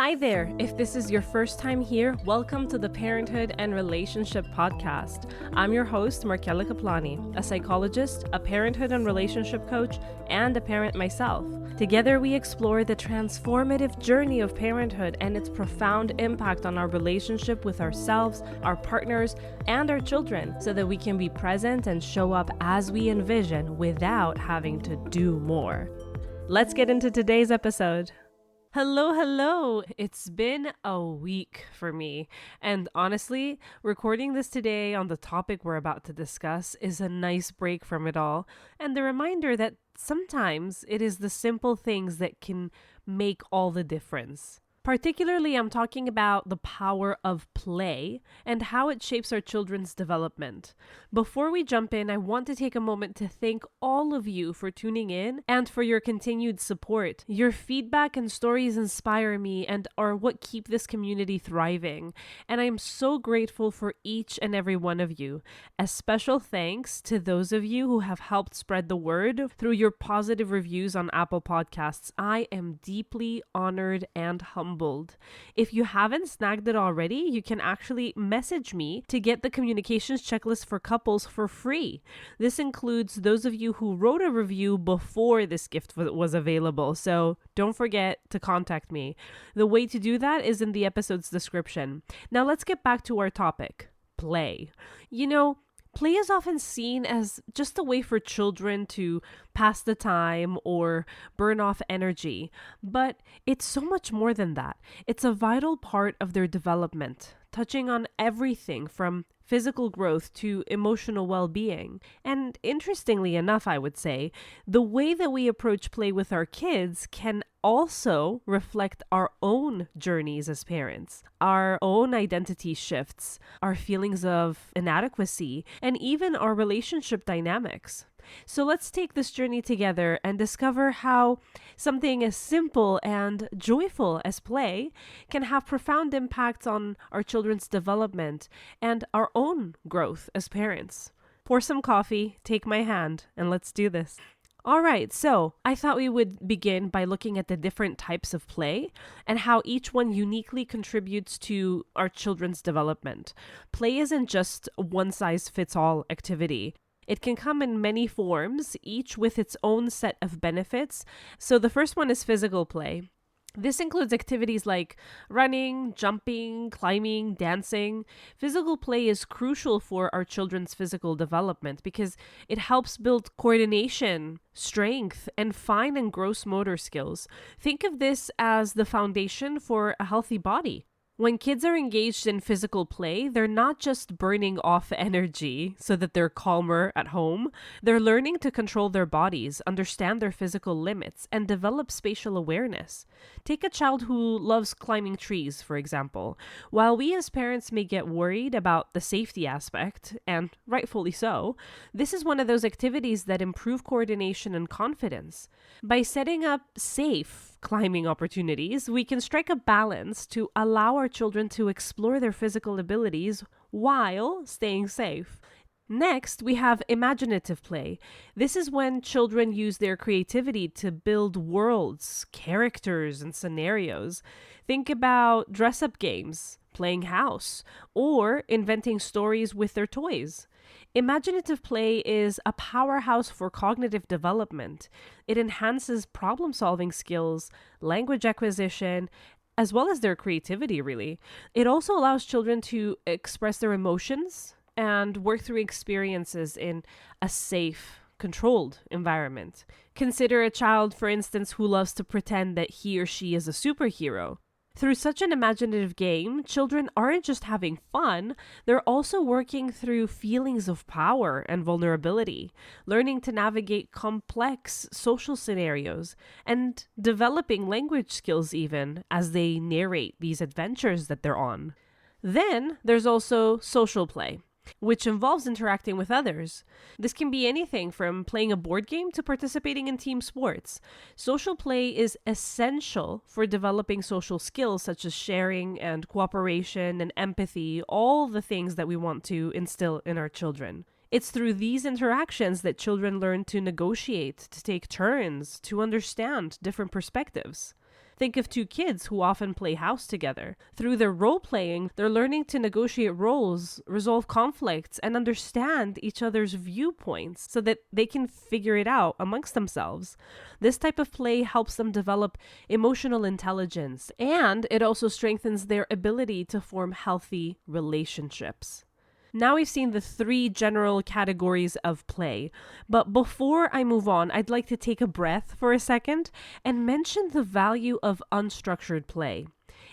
Hi there! If this is your first time here, welcome to the Parenthood and Relationship Podcast. I'm your host, Markella Kaplani, a psychologist, a parenthood and relationship coach, and a parent myself. Together, we explore the transformative journey of parenthood and its profound impact on our relationship with ourselves, our partners, and our children, so that we can be present and show up as we envision without having to do more. Let's get into today's episode. Hello. It's been a week for me. And honestly, recording this today on the topic we're about to discuss is a nice break from it all. And the reminder that sometimes it is the simple things that can make all the difference. Particularly, I'm talking about the power of play and how it shapes our children's development. Before we jump in, I want to take a moment to thank all of you for tuning in and for your continued support. Your feedback and stories inspire me and are what keep this community thriving. And I am so grateful for each and every one of you. A special thanks to those of you who have helped spread the word through your positive reviews on Apple Podcasts. I am deeply honored and humbled. If you haven't snagged it already, you can actually message me to get the communications checklist for couples for free. This includes those of you who wrote a review before this gift was available, so don't forget to contact me. The way to do that is in the episode's description. Now let's get back to our topic, play. Play is often seen as just a way for children to pass the time or burn off energy, but it's so much more than that. It's a vital part of their development, touching on everything from physical growth to emotional well-being. And interestingly enough, I would say, the way that we approach play with our kids can also reflect our own journeys as parents, our own identity shifts, our feelings of inadequacy, and even our relationship dynamics. So let's take this journey together and discover how something as simple and joyful as play can have profound impacts on our children's development and our own growth as parents. Pour some coffee, take my hand, and let's do this. All right, so I thought we would begin by looking at the different types of play and how each one uniquely contributes to our children's development. Play isn't just a one-size-fits-all activity. It can come in many forms, each with its own set of benefits. So the first one is physical play. This includes activities like running, jumping, climbing, dancing. Physical play is crucial for our children's physical development because it helps build coordination, strength, and fine and gross motor skills. Think of this as the foundation for a healthy body. When kids are engaged in physical play, they're not just burning off energy so that they're calmer at home. They're learning to control their bodies, understand their physical limits, and develop spatial awareness. Take a child who loves climbing trees, for example. While we as parents may get worried about the safety aspect, and rightfully so, this is one of those activities that improve coordination and confidence. By setting up safe climbing opportunities, we can strike a balance to allow our children to explore their physical abilities while staying safe. Next, we have imaginative play. This is when children use their creativity to build worlds, characters, and scenarios. Think about dress-up games, playing house, or inventing stories with their toys. Imaginative play is a powerhouse for cognitive development. It enhances problem-solving skills, language acquisition, as well as their creativity, really. It also allows children to express their emotions and work through experiences in a safe, controlled environment. Consider a child, for instance, who loves to pretend that he or she is a superhero. Through such an imaginative game, children aren't just having fun, they're also working through feelings of power and vulnerability, learning to navigate complex social scenarios, and developing language skills even as they narrate these adventures that they're on. Then there's also social play, which involves interacting with others. This can be anything from playing a board game to participating in team sports. Social play is essential for developing social skills such as sharing and cooperation and empathy, all the things that we want to instill in our children. It's through these interactions that children learn to negotiate, to take turns, to understand different perspectives. Think of two kids who often play house together. Through their role playing, they're learning to negotiate roles, resolve conflicts, and understand each other's viewpoints so that they can figure it out amongst themselves. This type of play helps them develop emotional intelligence, and it also strengthens their ability to form healthy relationships. Now we've seen the 3 general categories of play, but before I move on, I'd like to take a breath for a second and mention the value of unstructured play.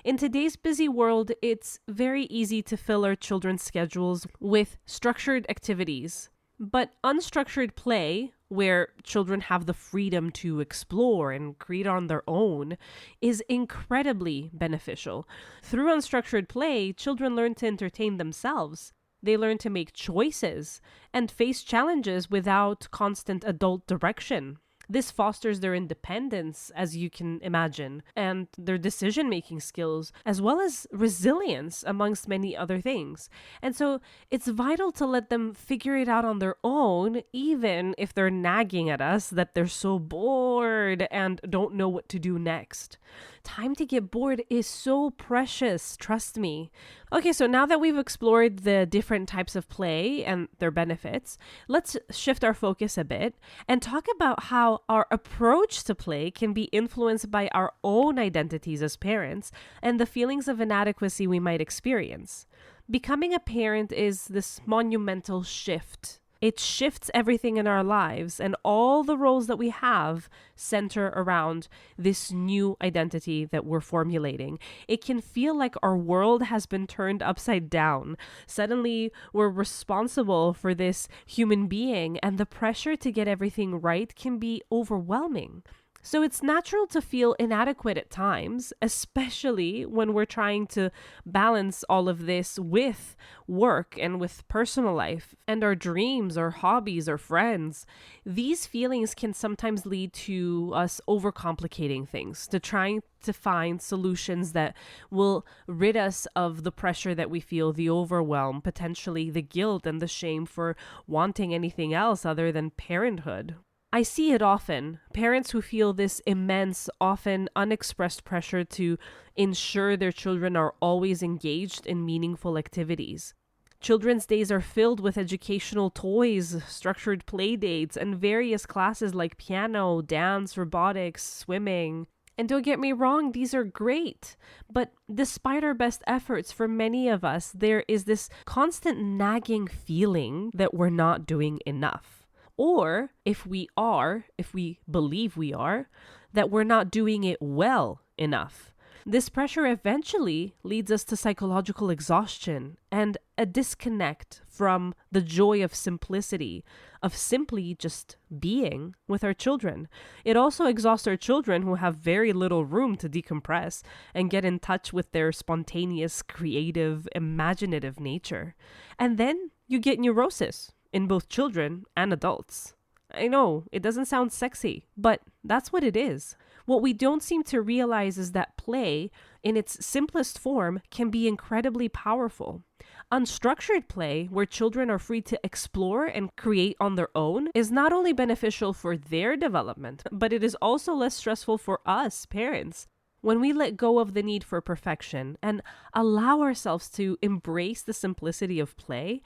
In today's busy world, it's very easy to fill our children's schedules with structured activities. But unstructured play, where children have the freedom to explore and create on their own, is incredibly beneficial. Through unstructured play, children learn to entertain themselves. They learn to make choices and face challenges without constant adult direction. This fosters their independence, as you can imagine, and their decision-making skills, as well as resilience, amongst many other things. And so it's vital to let them figure it out on their own, even if they're nagging at us that they're so bored and don't know what to do next. Time to get bored is so precious, trust me. Okay, so now that we've explored the different types of play and their benefits, let's shift our focus a bit and talk about how our approach to play can be influenced by our own identities as parents and the feelings of inadequacy we might experience. Becoming a parent is this monumental shift. It shifts everything in our lives, and all the roles that we have center around this new identity that we're formulating. It can feel like our world has been turned upside down. Suddenly, we're responsible for this human being, and the pressure to get everything right can be overwhelming. So it's natural to feel inadequate at times, especially when we're trying to balance all of this with work and with personal life and our dreams, our hobbies, our friends. These feelings can sometimes lead to us overcomplicating things, to trying to find solutions that will rid us of the pressure that we feel, the overwhelm, potentially the guilt and the shame for wanting anything else other than parenthood. I see it often. Parents who feel this immense, often unexpressed pressure to ensure their children are always engaged in meaningful activities. Children's days are filled with educational toys, structured play dates, and various classes like piano, dance, robotics, swimming. And don't get me wrong, these are great. But despite our best efforts, for many of us, there is this constant nagging feeling that we're not doing enough. Or if we believe we are, that we're not doing it well enough. This pressure eventually leads us to psychological exhaustion and a disconnect from the joy of simplicity, of simply just being with our children. It also exhausts our children who have very little room to decompress and get in touch with their spontaneous, creative, imaginative nature. And then you get neurosis in both children and adults. I know, it doesn't sound sexy, but that's what it is. What we don't seem to realize is that play, in its simplest form, can be incredibly powerful. Unstructured play, where children are free to explore and create on their own, is not only beneficial for their development, but it is also less stressful for us, parents. When we let go of the need for perfection and allow ourselves to embrace the simplicity of play,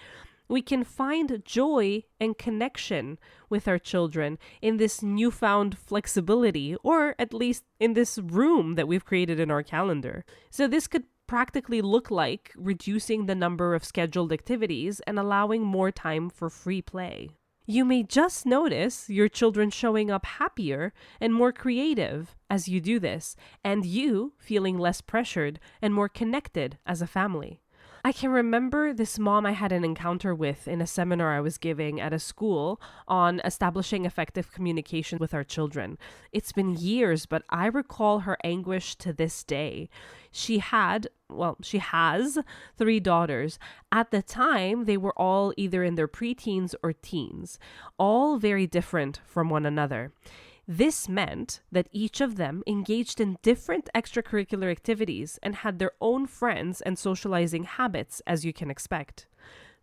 we can find joy and connection with our children in this newfound flexibility, or at least in this room that we've created in our calendar. So this could practically look like reducing the number of scheduled activities and allowing more time for free play. You may just notice your children showing up happier and more creative as you do this, and you feeling less pressured and more connected as a family. I can remember this mom I had an encounter with in a seminar I was giving at a school on establishing effective communication with our children. It's been years, but I recall her anguish to this day. She has 3 daughters. At the time, they were all either in their preteens or teens, all very different from one another. This meant that each of them engaged in different extracurricular activities and had their own friends and socializing habits, as you can expect.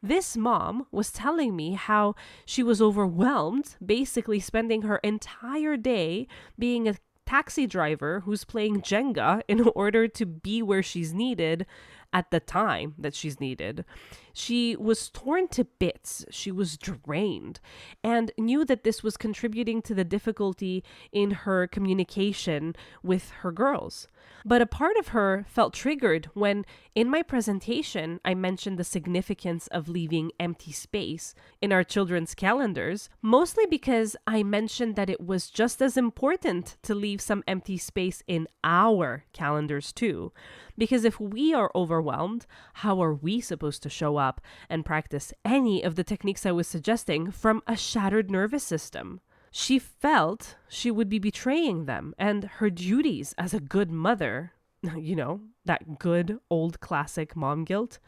This mom was telling me how she was overwhelmed, basically spending her entire day being taxi driver who's playing Jenga in order to be where she's needed at the time that she's needed. She was torn to bits. She was drained and knew that this was contributing to the difficulty in her communication with her girls. But a part of her felt triggered when, in my presentation, I mentioned the significance of leaving empty space in our children's calendars, mostly because I mentioned that it was just as important to leave some empty space in our calendars too. Because if we are overwhelmed, how are we supposed to show up and practice any of the techniques I was suggesting from a shattered nervous system? She felt she would be betraying them and her duties as a good mother. You know, that good old classic mom guilt.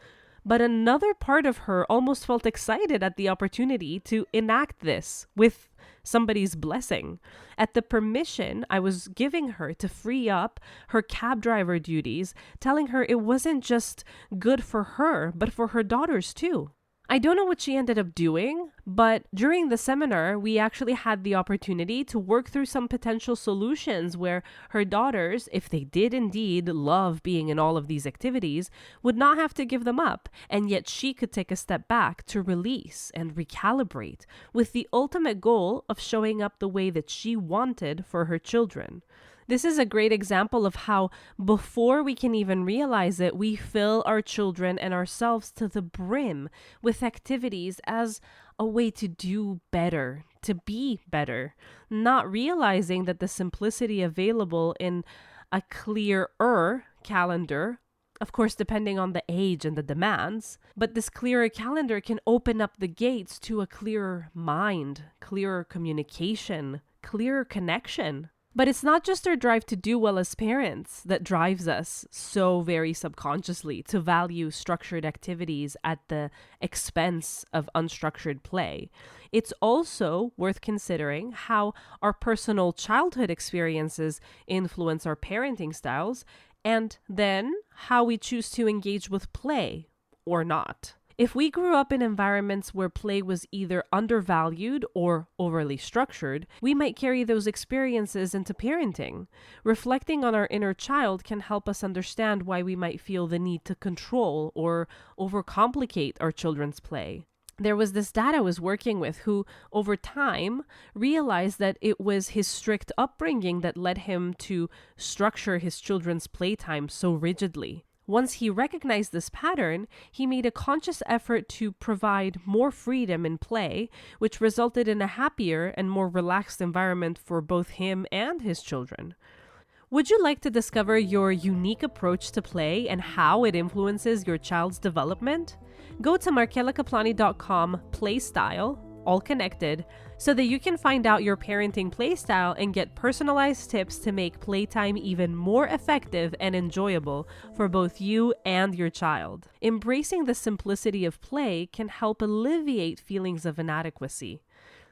But another part of her almost felt excited at the opportunity to enact this with somebody's blessing, at the permission I was giving her to free up her cab driver duties, telling her it wasn't just good for her, but for her daughters too. I don't know what she ended up doing, but during the seminar, we actually had the opportunity to work through some potential solutions where her daughters, if they did indeed love being in all of these activities, would not have to give them up, and yet she could take a step back to release and recalibrate, with the ultimate goal of showing up the way that she wanted for her children. This is a great example of how, before we can even realize it, we fill our children and ourselves to the brim with activities as a way to do better, to be better, not realizing that the simplicity available in a clearer calendar, of course, depending on the age and the demands, but this clearer calendar can open up the gates to a clearer mind, clearer communication, clearer connection. But it's not just our drive to do well as parents that drives us so very subconsciously to value structured activities at the expense of unstructured play. It's also worth considering how our personal childhood experiences influence our parenting styles, and then how we choose to engage with play or not. If we grew up in environments where play was either undervalued or overly structured, we might carry those experiences into parenting. Reflecting on our inner child can help us understand why we might feel the need to control or overcomplicate our children's play. There was this dad I was working with who, over time, realized that it was his strict upbringing that led him to structure his children's playtime so rigidly. Once he recognized this pattern, he made a conscious effort to provide more freedom in play, which resulted in a happier and more relaxed environment for both him and his children. Would you like to discover your unique approach to play and how it influences your child's development? Go to markelakaplani.com/playstyle, all connected, so that you can find out your parenting playstyle and get personalized tips to make playtime even more effective and enjoyable for both you and your child. Embracing the simplicity of play can help alleviate feelings of inadequacy.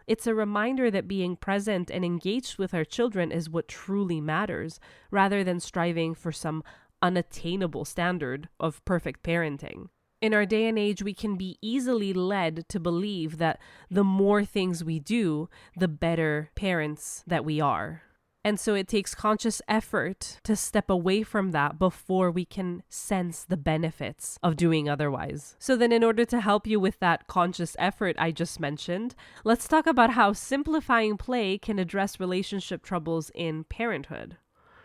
It's a reminder that being present and engaged with our children is what truly matters, rather than striving for some unattainable standard of perfect parenting. In our day and age, we can be easily led to believe that the more things we do, the better parents that we are. And so it takes conscious effort to step away from that before we can sense the benefits of doing otherwise. So then, in order to help you with that conscious effort I just mentioned, let's talk about how simplifying play can address relationship troubles in parenthood.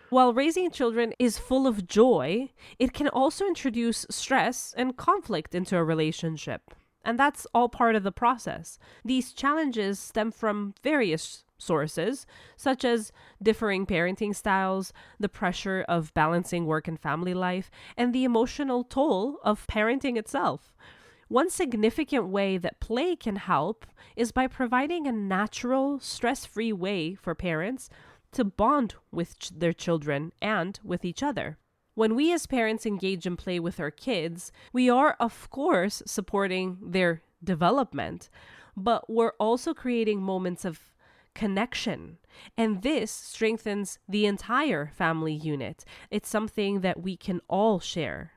While raising children is full of joy, it can also introduce stress and conflict into a relationship. And that's all part of the process. These challenges stem from various sources, such as differing parenting styles, the pressure of balancing work and family life, and the emotional toll of parenting itself. One significant way that play can help is by providing a natural, stress-free way for parents to bond with their children and with each other. When we as parents engage in play with our kids, we are, of course, supporting their development, but we're also creating moments of connection. And this strengthens the entire family unit. It's something that we can all share.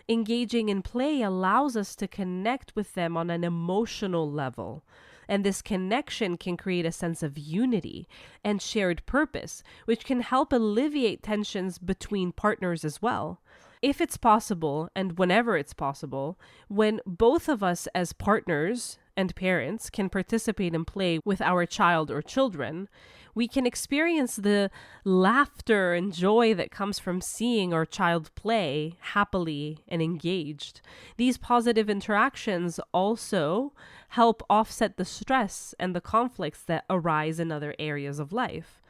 Engaging in play allows us to connect with them on an emotional level. And this connection can create a sense of unity and shared purpose, which can help alleviate tensions between partners as well. If it's possible, and whenever it's possible, when both of us as partners and parents can participate and play with our child or children, we can experience the laughter and joy that comes from seeing our child play happily and engaged. These positive interactions also help offset the stress and the conflicts that arise in other areas of life.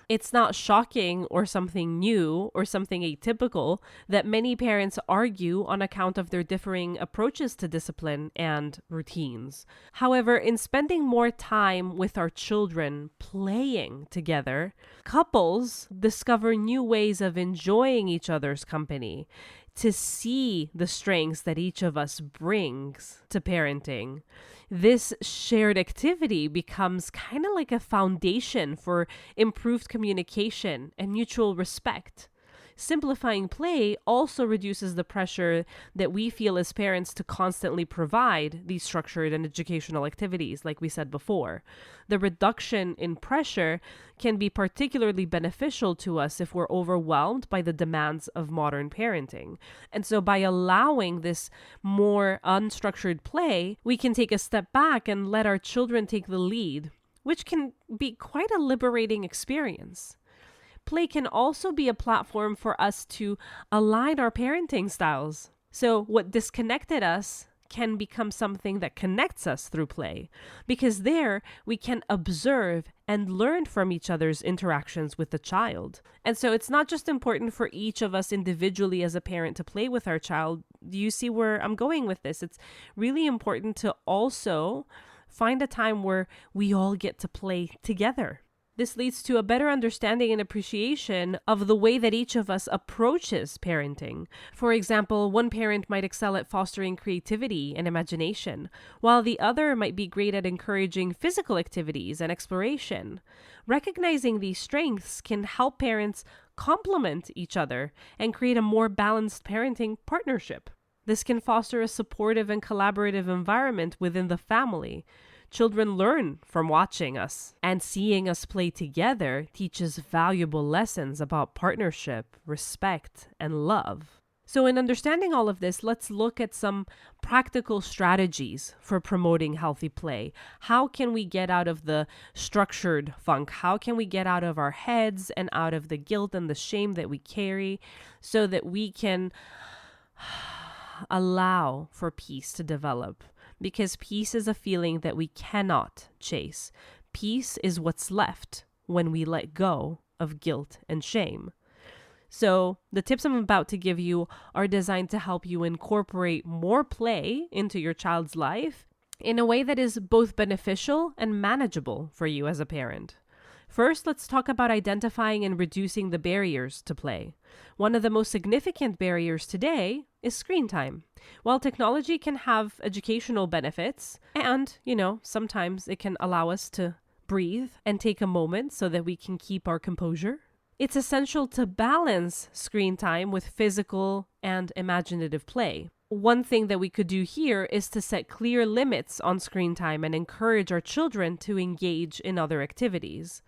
It's not shocking or something new or something atypical that many parents argue on account of their differing approaches to discipline and routines. However, in spending more time with our children playing together, couples discover new ways of enjoying each other's company, to see the strengths that each of us brings to parenting. This shared activity becomes kind of like a foundation for improved communication and mutual respect. Simplifying play also reduces the pressure that we feel as parents to constantly provide these structured and educational activities, like we said before. The reduction in pressure can be particularly beneficial to us if we're overwhelmed by the demands of modern parenting. And so by allowing this more unstructured play, we can take a step back and let our children take the lead, which can be quite a liberating experience. Play can also be a platform for us to align our parenting styles. So what disconnected us can become something that connects us through play, because there we can observe and learn from each other's interactions with the child. And so it's not just important for each of us individually as a parent to play with our child. Do you see where I'm going with this? It's really important to also find a time where we all get to play together. This leads to a better understanding and appreciation of the way that each of us approaches parenting. For example, one parent might excel at fostering creativity and imagination, while the other might be great at encouraging physical activities and exploration. Recognizing these strengths can help parents complement each other and create a more balanced parenting partnership. This can foster a supportive and collaborative environment within the family. Children learn from watching us, and seeing us play together teaches valuable lessons about partnership, respect, and love. So in understanding all of this, let's look at some practical strategies for promoting healthy play. How can we get out of the structured funk? How can we get out of our heads and out of the guilt and the shame that we carry so that we can allow for peace to develop? Because peace is a feeling that we cannot chase. Peace is what's left when we let go of guilt and shame. So the tips I'm about to give you are designed to help you incorporate more play into your child's life in a way that is both beneficial and manageable for you as a parent. First, let's talk about identifying and reducing the barriers to play. One of the most significant barriers today is screen time. While technology can have educational benefits and, sometimes it can allow us to breathe and take a moment so that we can keep our composure, it's essential to balance screen time with physical and imaginative play. One thing that we could do here is to set clear limits on screen time and encourage our children to engage in other activities.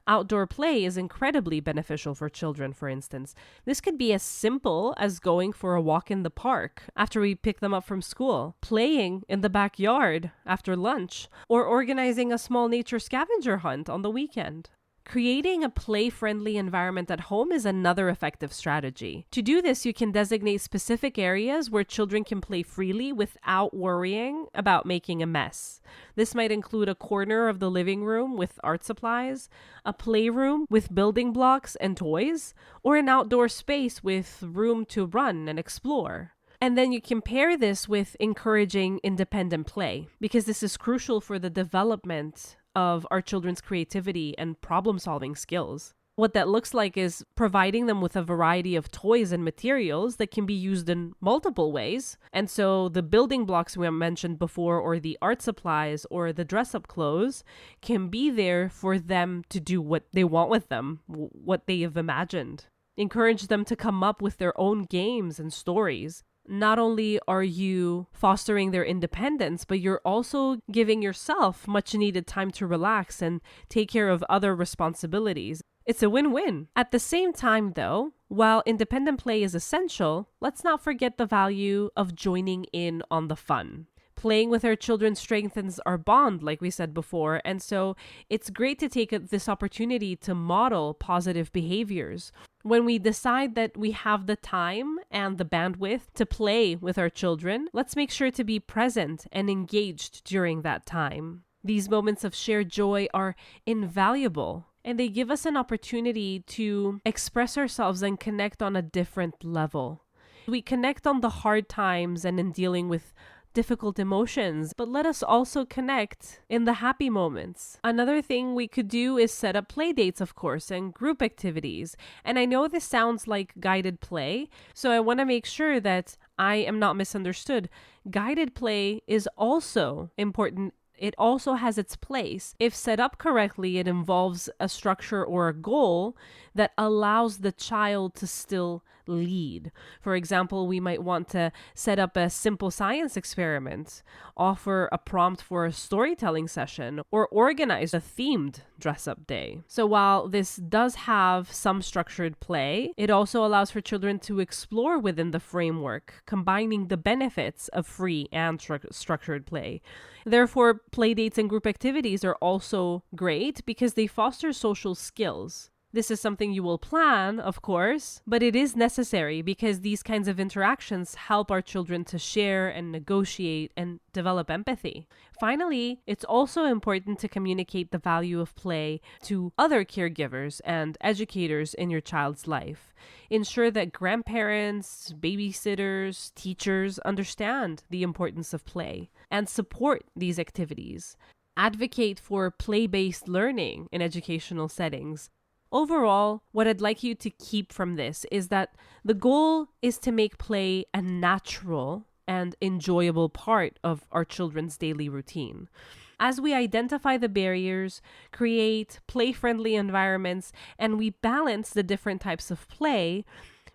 Outdoor play is incredibly beneficial for children, for instance. This could be as simple as going for a walk in the park after we pick them up from school, playing in the backyard after lunch, or organizing a small nature scavenger hunt on the weekend. Creating a play-friendly environment at home is another effective strategy. To do this, you can designate specific areas where children can play freely without worrying about making a mess. This might include a corner of the living room with art supplies, a playroom with building blocks and toys, or an outdoor space with room to run and explore. And then you can pair this with encouraging independent play, because this is crucial for the development of our children's creativity and problem-solving skills. What that looks like is providing them with a variety of toys and materials that can be used in multiple ways. And so the building blocks we mentioned before, or the art supplies, or the dress-up clothes can be there for them to do what they want with them, what they have imagined. Encourage them to come up with their own games and stories. not only are you fostering their independence, but you're also giving yourself much needed time to relax and take care of other responsibilities. It's a win-win. At the same time, though, while independent play is essential, let's not forget the value of joining in on the fun. Playing with our children strengthens our bond, like we said before, and so it's great to take this opportunity to model positive behaviors. When we decide that we have the time and the bandwidth to play with our children, let's make sure to be present and engaged during that time. These moments of shared joy are invaluable, and they give us an opportunity to express ourselves and connect on a different level. We connect on the hard times and in dealing with difficult emotions, but let us also connect in the happy moments. Another thing we could do is set up play dates, of course, and group activities. And I know this sounds like guided play, so I want to make sure that I am not misunderstood. Guided play is also important. It also has its place. If set up correctly, it involves a structure or a goal that allows the child to still lead. For example, we might want to set up a simple science experiment, offer a prompt for a storytelling session, or organize a themed dress-up day. So while this does have some structured play, it also allows for children to explore within the framework, combining the benefits of free and structured play. Therefore, play dates and group activities are also great because they foster social skills. This is something you will plan, of course, but it is necessary because these kinds of interactions help our children to share and negotiate and develop empathy. Finally, it's also important to communicate the value of play to other caregivers and educators in your child's life. Ensure that grandparents, babysitters, teachers understand the importance of play and support these activities. Advocate for play-based learning in educational settings. Overall, what I'd like you to keep from this is that the goal is to make play a natural and enjoyable part of our children's daily routine. As we identify the barriers, create play-friendly environments, and we balance the different types of play,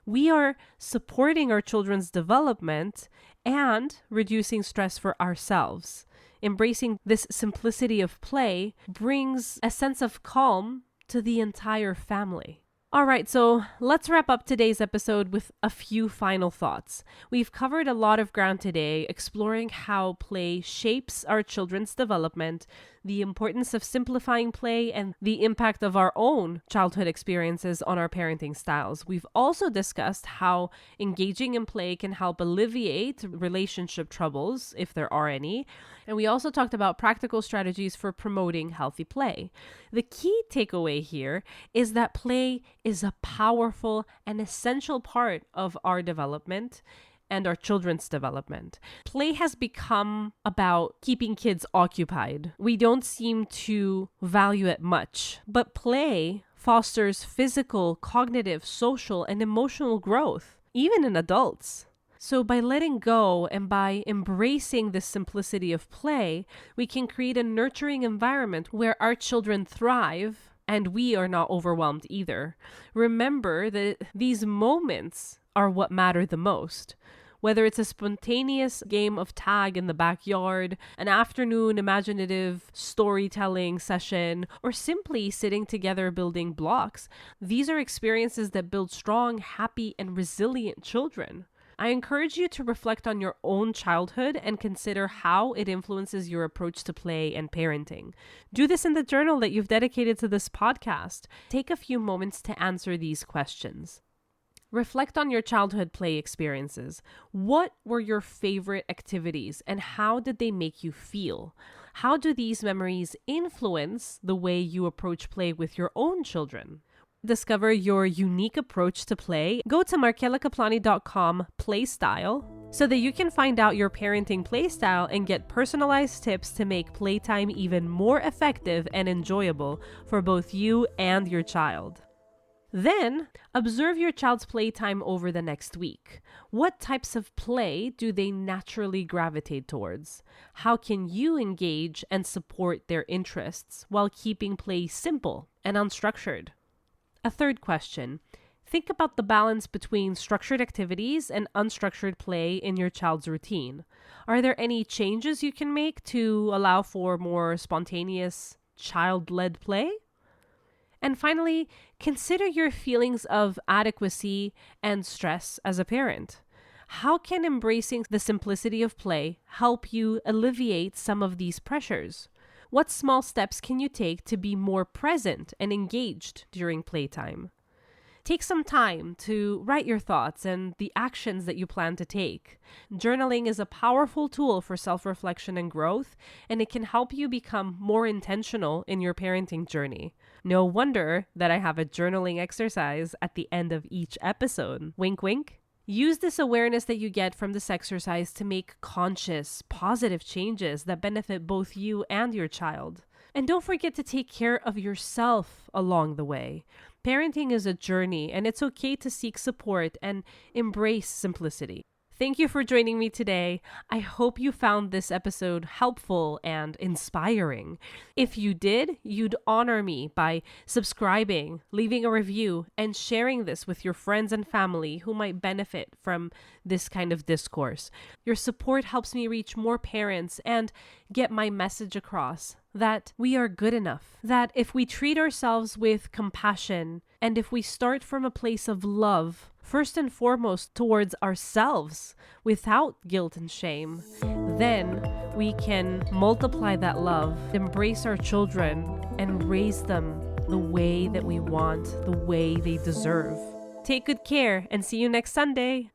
we are supporting our children's development and reducing stress for ourselves. Embracing this simplicity of play brings a sense of calm to the entire family. All right, so let's wrap up today's episode with a few final thoughts. We've covered a lot of ground today, exploring how play shapes our children's development, the importance of simplifying play, and the impact of our own childhood experiences on our parenting styles. We've also discussed how engaging in play can help alleviate relationship troubles, if there are any. And we also talked about practical strategies for promoting healthy play. The key takeaway here is that play is a powerful and essential part of our development and our children's development. Play has become about keeping kids occupied. We don't seem to value it much, but play fosters physical, cognitive, social, and emotional growth, even in adults. So by letting go and by embracing the simplicity of play, we can create a nurturing environment where our children thrive and we are not overwhelmed either. Remember that these moments are what matter the most. Whether it's a spontaneous game of tag in the backyard, an afternoon imaginative storytelling session, or simply sitting together building blocks, these are experiences that build strong, happy, and resilient children. I encourage you to reflect on your own childhood and consider how it influences your approach to play and parenting. Do this in the journal that you've dedicated to this podcast. Take a few moments to answer these questions. Reflect on your childhood play experiences. What were your favorite activities and how did they make you feel? How do these memories influence the way you approach play with your own children? Discover your unique approach to play. Go to markelakaplani.com playstyle so that you can find out your parenting playstyle and get personalized tips to make playtime even more effective and enjoyable for both you and your child. Then, observe your child's playtime over the next week. What types of play do they naturally gravitate towards? How can you engage and support their interests while keeping play simple and unstructured? A third question. Think about the balance between structured activities and unstructured play in your child's routine. Are there any changes you can make to allow for more spontaneous, child-led play? And finally, consider your feelings of adequacy and stress as a parent. How can embracing the simplicity of play help you alleviate some of these pressures? What small steps can you take to be more present and engaged during playtime? Take some time to write your thoughts and the actions that you plan to take. Journaling is a powerful tool for self-reflection and growth, and it can help you become more intentional in your parenting journey. No wonder that I have a journaling exercise at the end of each episode. Wink, wink. Use this awareness that you get from this exercise to make conscious, positive changes that benefit both you and your child. And don't forget to take care of yourself along the way. Parenting is a journey, and it's okay to seek support and embrace simplicity. Thank you for joining me today. I hope you found this episode helpful and inspiring. If you did, you'd honor me by subscribing, leaving a review, and sharing this with your friends and family who might benefit from this kind of discourse. Your support helps me reach more parents and get my message across that we are good enough, that if we treat ourselves with compassion and if we start from a place of love, first and foremost towards ourselves without guilt and shame, then we can multiply that love, embrace our children, and raise them the way that we want, the way they deserve. Take good care and see you next Sunday.